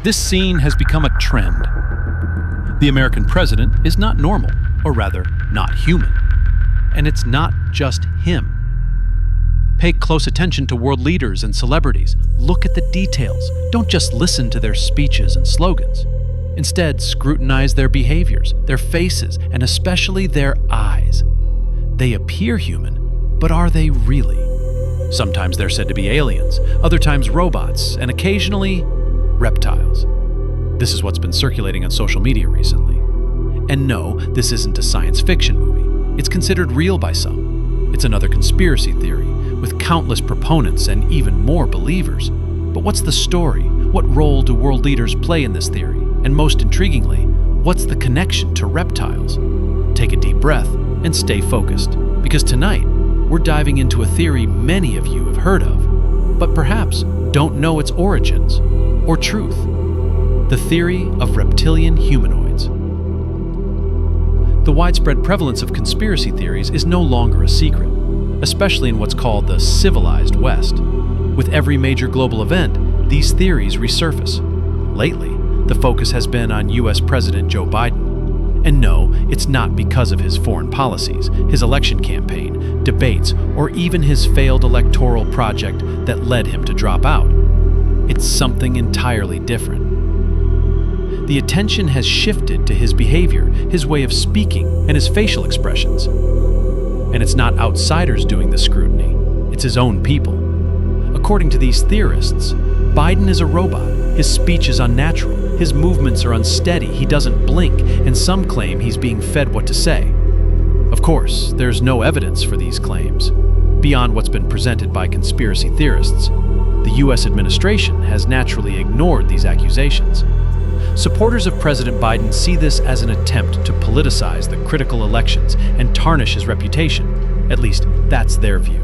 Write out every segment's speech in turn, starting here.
This scene has become a trend. The American president is not normal, or rather, not human. And it's not just him. Pay close attention to world leaders and celebrities. Look at the details. Don't just listen to their speeches and slogans. Instead, scrutinize their behaviors, their faces, and especially their eyes. They appear human, but are they really? Sometimes they're said to be aliens, other times robots, and occasionally reptiles. This is what's been circulating on social media recently. And no, this isn't a science fiction movie. It's considered real by some. It's another conspiracy theory, with countless proponents and even more believers. But what's the story? What role do world leaders play in this theory? And most intriguingly, what's the connection to reptiles? Take a deep breath and stay focused, because tonight, we're diving into a theory many of you have heard of, but perhaps don't know its origins or truth. The theory of reptilian humanoids. The widespread prevalence of conspiracy theories is no longer a secret, especially in what's called the civilized West. With every major global event, these theories resurface. Lately, the focus has been on US President Joe Biden. And no, it's not because of his foreign policies, his election campaign, debates, or even his failed electoral project that led him to drop out. It's something entirely different. The attention has shifted to his behavior, his way of speaking, and his facial expressions. And it's not outsiders doing the scrutiny, it's his own people. According to these theorists, Biden is a robot, his speech is unnatural, his movements are unsteady, he doesn't blink, and some claim he's being fed what to say. Of course, there's no evidence for these claims. Beyond what's been presented by conspiracy theorists, the US administration has naturally ignored these accusations. Supporters of President Biden see this as an attempt to politicize the critical elections and tarnish his reputation. At least, that's their view.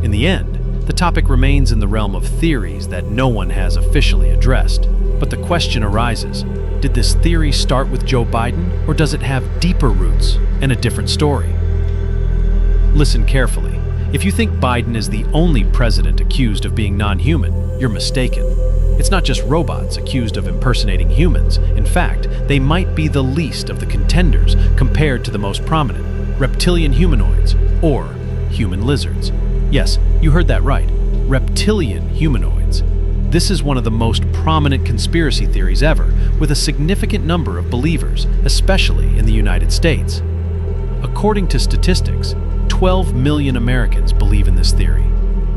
In the end, the topic remains in the realm of theories that no one has officially addressed. But the question arises, did this theory start with Joe Biden, or does it have deeper roots and a different story? Listen carefully. If you think Biden is the only president accused of being non-human, you're mistaken. It's not just robots accused of impersonating humans. In fact, they might be the least of the contenders compared to the most prominent, reptilian humanoids, or human lizards. Yes, you heard that right, reptilian humanoids. This is one of the most prominent conspiracy theories ever, with a significant number of believers, especially in the United States. According to statistics, 12 million Americans believe in this theory,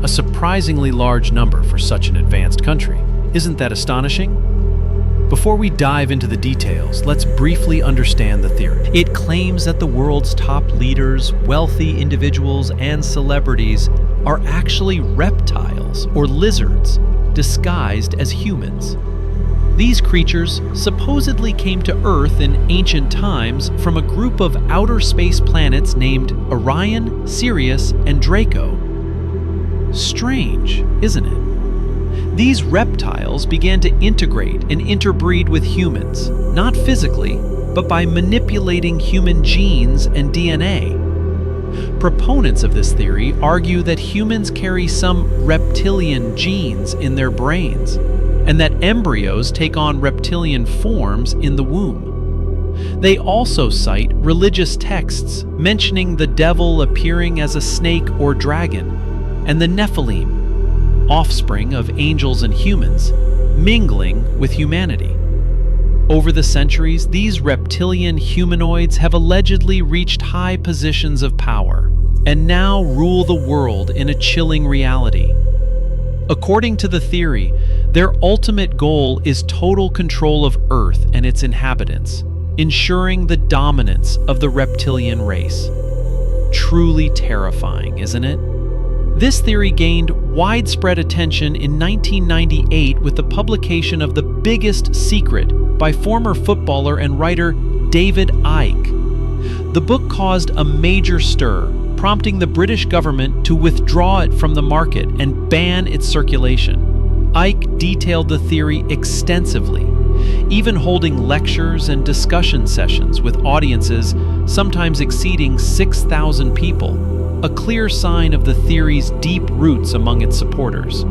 a surprisingly large number for such an advanced country. Isn't that astonishing? Before we dive into the details, let's briefly understand the theory. It claims that the world's top leaders, wealthy individuals, and celebrities are actually reptiles or lizards disguised as humans. These creatures supposedly came to Earth in ancient times from a group of outer space planets named Orion, Sirius, and Draco. Strange, isn't it? These reptiles began to integrate and interbreed with humans, not physically, but by manipulating human genes and DNA. Proponents of this theory argue that humans carry some reptilian genes in their brains, and that embryos take on reptilian forms in the womb. They also cite religious texts mentioning the devil appearing as a snake or dragon, and the Nephilim, offspring of angels and humans, mingling with humanity. Over the centuries, these reptilian humanoids have allegedly reached high positions of power and now rule the world in a chilling reality. According to the theory, their ultimate goal is total control of Earth and its inhabitants, ensuring the dominance of the reptilian race. Truly terrifying, isn't it? This theory gained widespread attention in 1998 with the publication of The Biggest Secret by former footballer and writer David Icke. The book caused a major stir, prompting the British government to withdraw it from the market and ban its circulation. Icke detailed the theory extensively, even holding lectures and discussion sessions with audiences sometimes exceeding 6,000 people, a clear sign of the theory's deep roots among its supporters.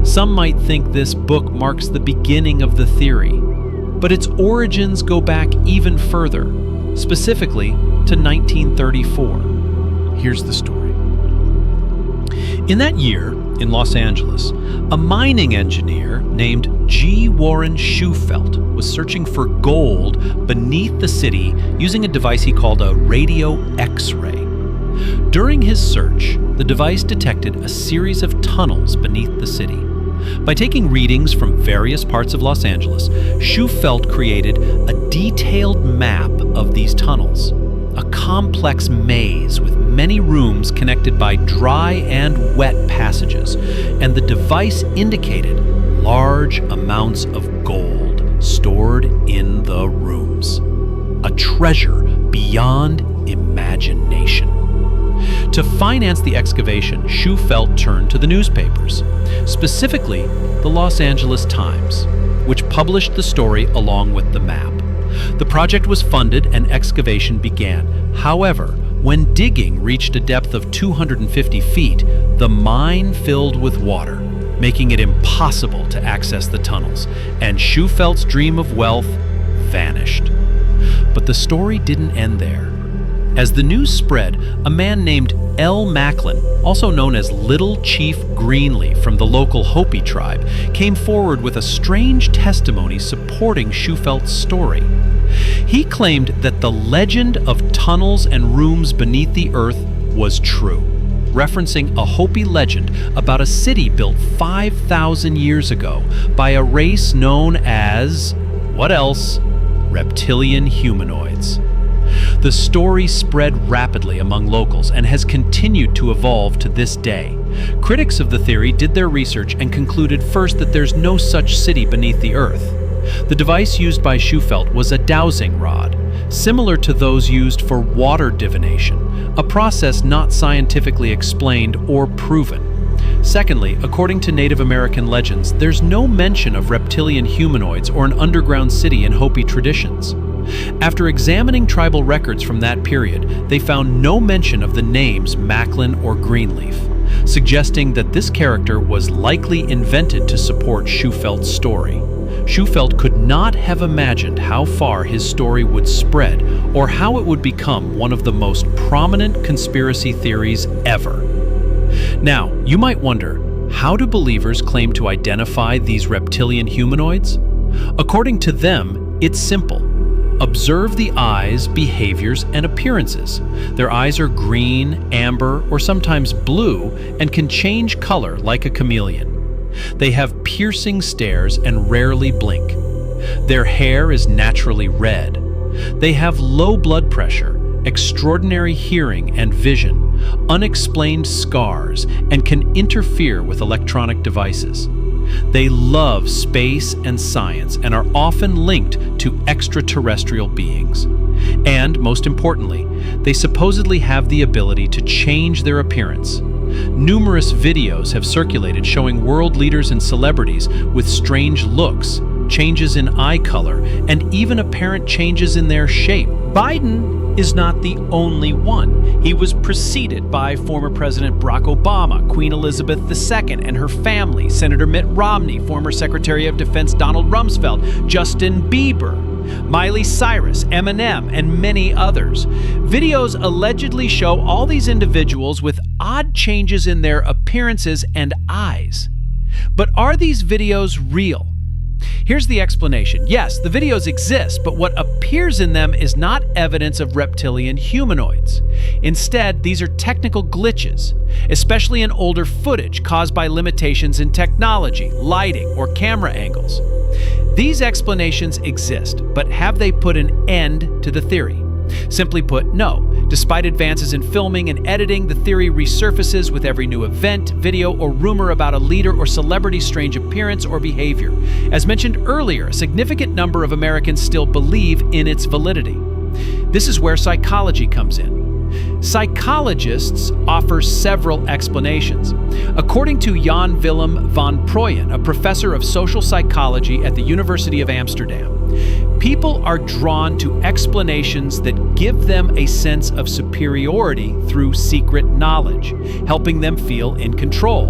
Some might think this book marks the beginning of the theory, but its origins go back even further, specifically to 1934. Here's the story. In that year, in Los Angeles, a mining engineer named G. Warren Shufelt was searching for gold beneath the city using a device he called a radio X-ray. During his search, the device detected a series of tunnels beneath the city. By taking readings from various parts of Los Angeles, Shufelt created a detailed map of these tunnels, a complex maze with many rooms connected by dry and wet passages, and the device indicated large amounts of gold stored in the rooms. A treasure beyond imagination. To finance the excavation, Shufelt turned to the newspapers, specifically the Los Angeles Times, which published the story along with the map. The project was funded and excavation began. However, when digging reached a depth of 250 feet, the mine filled with water, making it impossible to access the tunnels, and Shufelt's dream of wealth vanished. But the story didn't end there. As the news spread, a man named L. Macklin, also known as Little Chief Greenleaf from the local Hopi tribe, came forward with a strange testimony supporting Shufelt's story. He claimed that the legend of tunnels and rooms beneath the earth was true, referencing a Hopi legend about a city built 5,000 years ago by a race known as, what else? Reptilian humanoids. The story spread rapidly among locals and has continued to evolve to this day. Critics of the theory did their research and concluded first that there's no such city beneath the earth. The device used by Shufelt was a dowsing rod, similar to those used for water divination, a process not scientifically explained or proven. Secondly, according to Native American legends, there's no mention of reptilian humanoids or an underground city in Hopi traditions. After examining tribal records from that period, they found no mention of the names Macklin or Greenleaf, suggesting that this character was likely invented to support Shufelt's story. Shufelt could not have imagined how far his story would spread or how it would become one of the most prominent conspiracy theories ever. Now, you might wonder, how do believers claim to identify these reptilian humanoids? According to them, it's simple. Observe the eyes, behaviors, and appearances. Their eyes are green, amber, or sometimes blue and can change color like a chameleon. They have piercing stares and rarely blink. Their hair is naturally red. They have low blood pressure, extraordinary hearing and vision, unexplained scars, and can interfere with electronic devices. They love space and science and are often linked to extraterrestrial beings. And, most importantly, they supposedly have the ability to change their appearance. Numerous videos have circulated showing world leaders and celebrities with strange looks, changes in eye color, and even apparent changes in their shape. Biden is not the only one. He was preceded by former President Barack Obama, Queen Elizabeth II and her family, Senator Mitt Romney, former Secretary of Defense Donald Rumsfeld, Justin Bieber, Miley Cyrus, Eminem, and many others. Videos allegedly show all these individuals with odd changes in their appearances and eyes. But are these videos real? Here's the explanation. Yes, the videos exist, but what appears in them is not evidence of reptilian humanoids. Instead, these are technical glitches, especially in older footage caused by limitations in technology, lighting, or camera angles. These explanations exist, but have they put an end to the theory? Simply put, no. Despite advances in filming and editing, the theory resurfaces with every new event, video, or rumor about a leader or celebrity's strange appearance or behavior. As mentioned earlier, a significant number of Americans still believe in its validity. This is where psychology comes in. Psychologists offer several explanations. According to Jan Willem van Prooyen, a professor of social psychology at the University of Amsterdam, people are drawn to explanations that give them a sense of superiority through secret knowledge, helping them feel in control.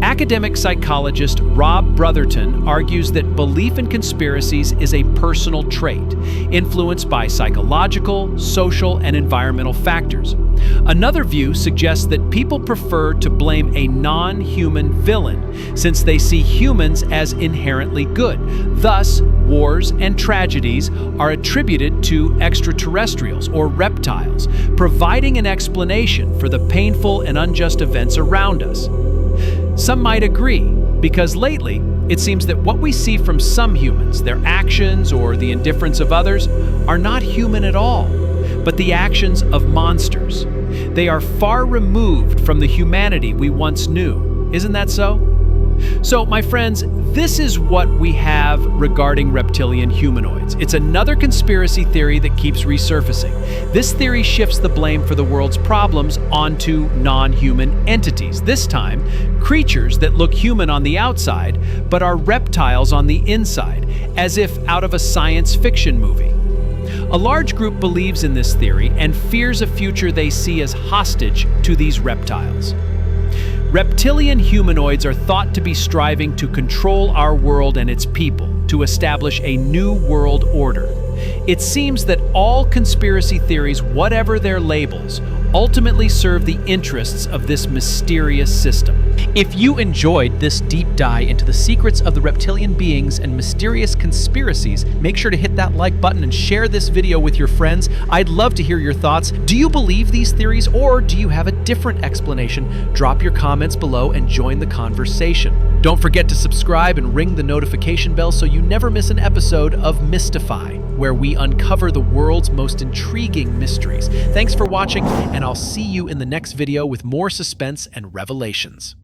Academic psychologist Rob Brotherton argues that belief in conspiracies is a personal trait, influenced by psychological, social, and environmental factors. Another view suggests that people prefer to blame a non-human villain, since they see humans as inherently good. Thus, wars and tragedies are attributed to extraterrestrials or reptiles, providing an explanation for the painful and unjust events around us. Some might agree, because lately, it seems that what we see from some humans, their actions or the indifference of others, are not human at all, but the actions of monsters. They are far removed from the humanity we once knew. Isn't that so? So, my friends, this is what we have regarding reptilian humanoids. It's another conspiracy theory that keeps resurfacing. This theory shifts the blame for the world's problems onto non-human entities. This time, creatures that look human on the outside, but are reptiles on the inside, as if out of a science fiction movie. A large group believes in this theory and fears a future they see as hostage to these reptiles. Reptilian humanoids are thought to be striving to control our world and its people, to establish a new world order. It seems that all conspiracy theories, whatever their labels, ultimately serve the interests of this mysterious system. If you enjoyed this deep dive into the secrets of the reptilian beings and mysterious conspiracies, make sure to hit that like button and share this video with your friends. I'd love to hear your thoughts. Do you believe these theories, or do you have a different explanation? Drop your comments below and join the conversation. Don't forget to subscribe and ring the notification bell so you never miss an episode of Mystify, where we uncover the world's most intriguing mysteries. Thanks for watching, and I'll see you in the next video with more suspense and revelations.